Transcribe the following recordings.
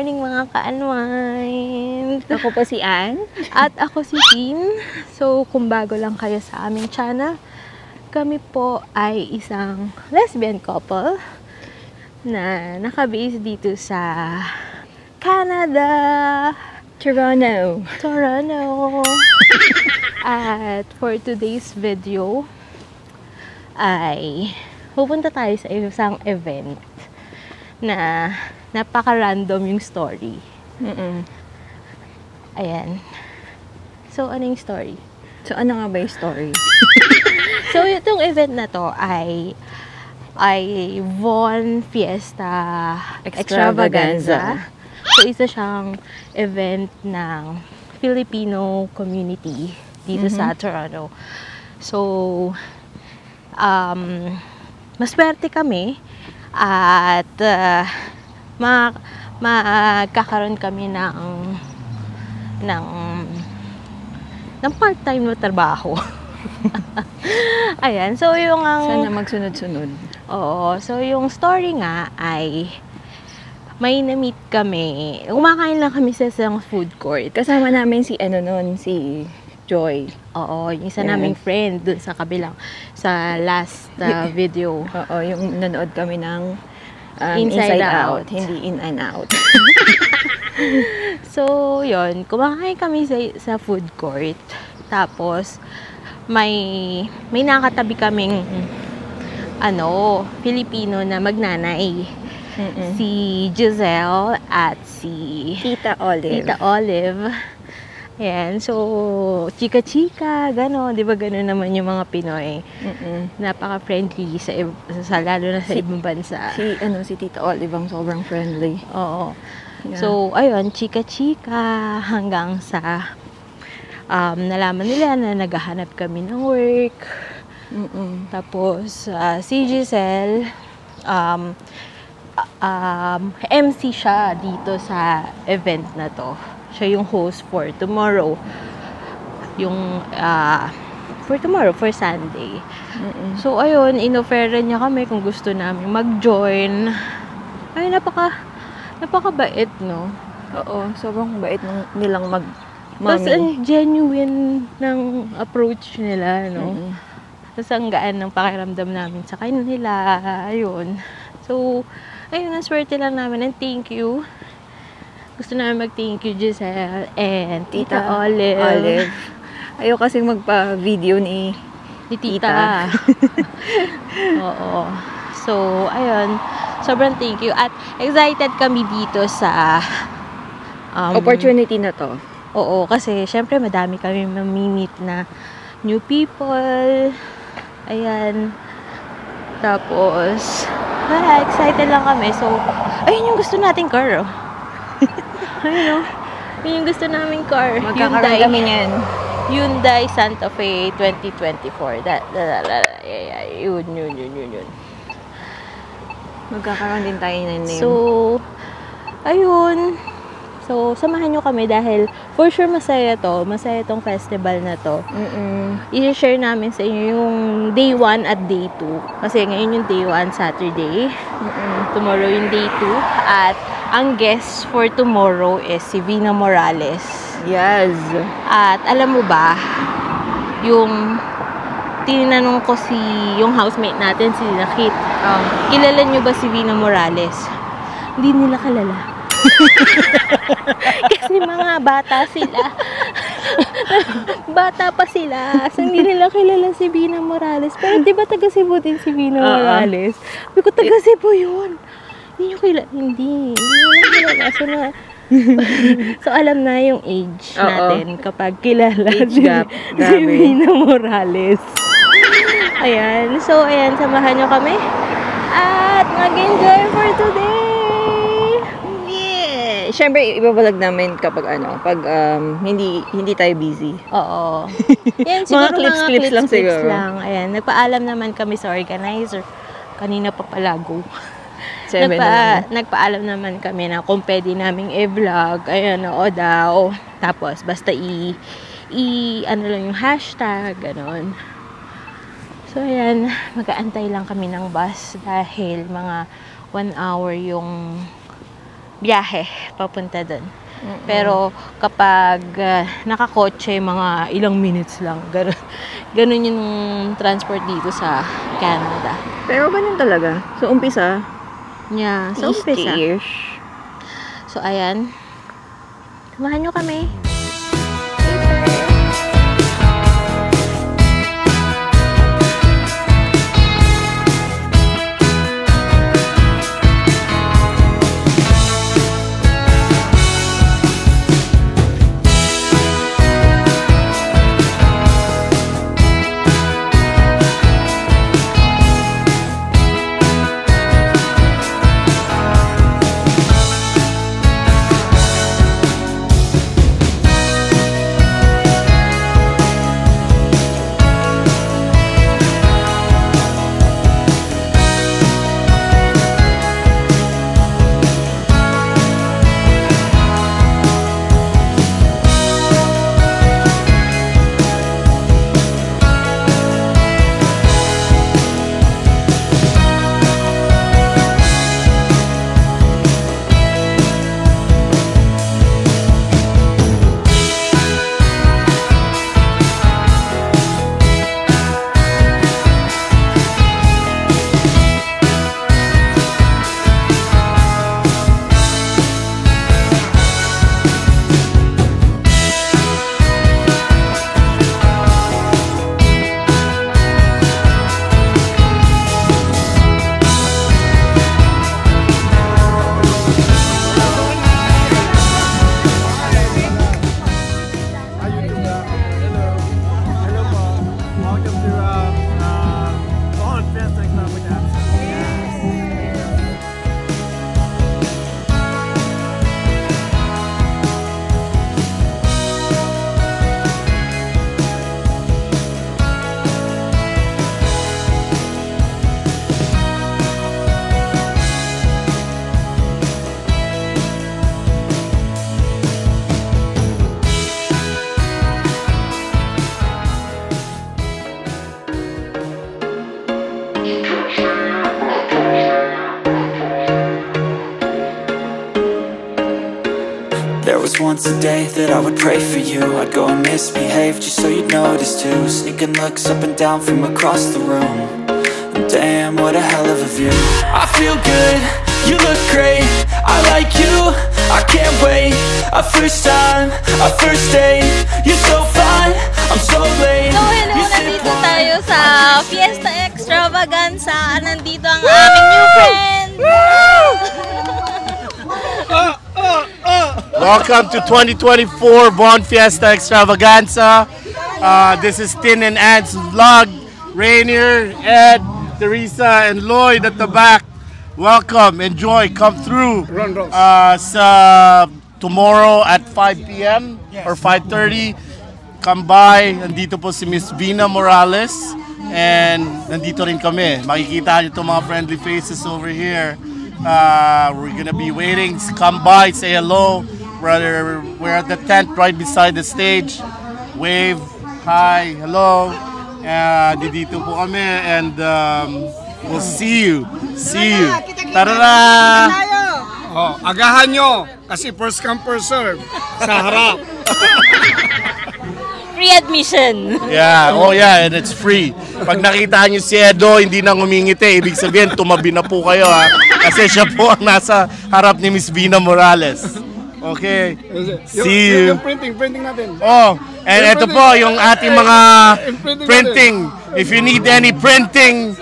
morning mga ka-unwind! Ako pa si Ann. At ako si Tin. So, kung bago lang kayo sa aming channel, kami po ay isang lesbian couple na nakabase dito sa Canada. Toronto. At for today's video ay pupunta tayo sa isang event na napaka-random yung story. Ayan. So, ano yung story? So, ano nga ba yung story? So, itong event na to ay Von Fiesta Extravaganza. So, isa siyang event ng Filipino community dito sa Toronto. So, maswerte kami at magkakaroon kami ng part-time na trabaho. Ayan, so yung Sana magsunod-sunod. Oo, so yung story nga ay may na-meet kami. Kumakain lang kami sa isang food court. Kasama namin si si Joy. Oo, yung isa naming friend dun sa kabilang, sa last video. Oo, yung nanood kami ng Inside Out. Hindi in and out. So, yun, kumakain kami sa food court. Tapos, may nakatabi kaming Filipino na magnanay. Si Giselle at si Tita Olive. Ayan, so, chika-chika, gano'n. Di ba gano'n naman yung mga Pinoy? Napaka-friendly, lalo na sa ibang bansa. Si Tita Olive ang sobrang friendly. Oo. Yeah. So, ayun, chika-chika hanggang sa nalaman nila na naghahanap kami ng work. Tapos, si Giselle, MC siya dito sa event na to. Siya yung host for tomorrow. For Sunday. So, ayun, in-offeran niya kami kung gusto namin mag-join. Ay, napakabait, no? Oo, sobrang bait nilang mami. Tapos, genuine ng approach nila, no? Tapos, ang gaan ng pakiramdam namin sa kanila. Ayun. So, ayun, naswerte lang namin. And thank you. Gusto namin mag-thank you, Giselle and Tita Olive. Ayaw kasing magpa-video ni Tita. Oo. So, ayun. Sobrang thank you. At excited kami dito sa opportunity na to. Oo, kasi syempre madami kami mamimit na new people. Ayan. Tapos, excited lang kami. So, ayun yung gusto nating car. Ayun, yun yung gusto naming car. Magkakaroon kami niyan. Hyundai Santa Fe 2024. Yun. Magkakaroon din tayo ng name. So, ayun. So, samahan nyo kami dahil for sure masaya to. Masaya tong festival na to. I-share namin sa inyo yung day 1 at day 2. Kasi ngayon yung day 1, Saturday. Tomorrow yung day 2. At ang guest for tomorrow is si Vina Morales. Yes. At alam mo ba, yung tinanong ko yung housemate natin, si Nakit. Kilala nyo ba si Vina Morales? Hindi nila kalala. Kasi mga bata sila. Bata pa sila. So, hindi nila kilala si Vina Morales. Pero di ba taga Cebu din si Vina Morales? Sabi ko, taga Cebu yun. Hindi nyo kilala. Hindi nila kilala. So, alam na yung age natin kapag kilala age gap. si Vina Morales. Ayan. So, ayan. Samahan nyo kami. At mag-enjoy for today. Siyempre, ibabalag namin kapag hindi tayo busy. Oo. Yan, siguro mga clips lang siguro. Ayan, nagpaalam naman kami sa organizer. Kanina pa palago. Nagpaalam naman kami na kung pwede naming i-vlog. Ayan, oo daw. Tapos, basta ano lang yung hashtag, ganon. So, ayan, mag-aantay lang kami ng bus dahil mga 1 hour yung biyahe papunta doon. Pero kapag nakakotse, mga ilang minutes lang. Ganun yung transport dito sa Canada. Pero ganun talaga. So, umpisa. Yeah, so umpisa. So, ayan. Samahan nyo kami. There was once a day that I would pray for you. I'd go and misbehave just so you'd notice too. Sneaking looks up and down from across the room. And damn, what a hell of a view. I feel good, you look great, I like you, I can't wait. A first time, a first date, you're so fine, I'm so late. So hello, nandito tayo sa Fiesta Extravaganza. Nandito ang aming new friend. Welcome to 2024 Bon Fiesta Extravaganza. This is Tin and Ant's vlog. Rainier, Ed, Teresa, and Lloyd at the back. Welcome, enjoy, come through. Tomorrow at 5 p.m. or 5:30. Come by. Nandito po si Miss Vina Morales. And nandito rin kami. Makikita nyo itong mga friendly faces over here. We're gonna be waiting. Come by, say hello. We're at the tent right beside the stage. Wave, hi, hello. Dito po kami and we'll see you. See you. Tara! Oh, agahan nyo kasi first come first serve sa harap. Free admission. Yeah, oh yeah, and it's free. Pag nakita nyo si Edo, hindi na ngumingiti. Ibig sabihin, tumabi na po kayo ha. Kasi siya po ang nasa harap ni Miss Vina Morales. Okay. See you. Yung printing natin. Oh, and ito po yung ating mga printing. If you need any printing,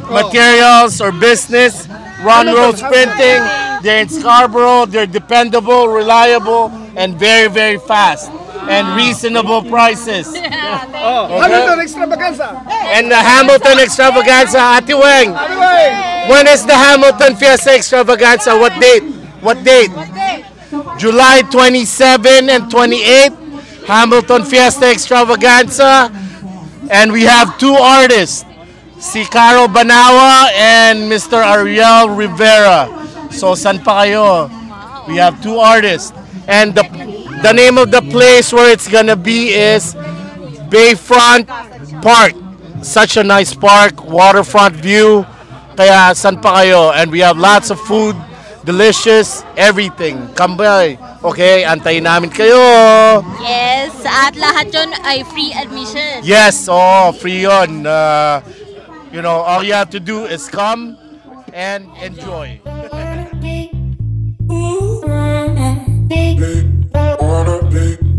materials or business, Ron Rose Printing. They're in Scarborough. They're dependable, reliable, and very, very fast. And reasonable prices. Hamilton Extravaganza. And the Hamilton Extravaganza, Ate Weng. When is the Hamilton Fiesta Extravaganza? What date? What date? July 27 and 28. Hamilton Fiesta Extravaganza. And we have two artists. Si Caro Banawa and Mr. Ariel Rivera. So, saan pa kayo? We have two artists. And the name of the place where it's gonna be is Bayfront Park. Such a nice park, waterfront view. Kaya saan pa kayo? And we have lots of food, delicious, everything. Come by. Okay, antayin namin kayo. Yes, at lahat yun ay free admission. Yes, free yun. You know, all you have to do is come and enjoy. Wanna be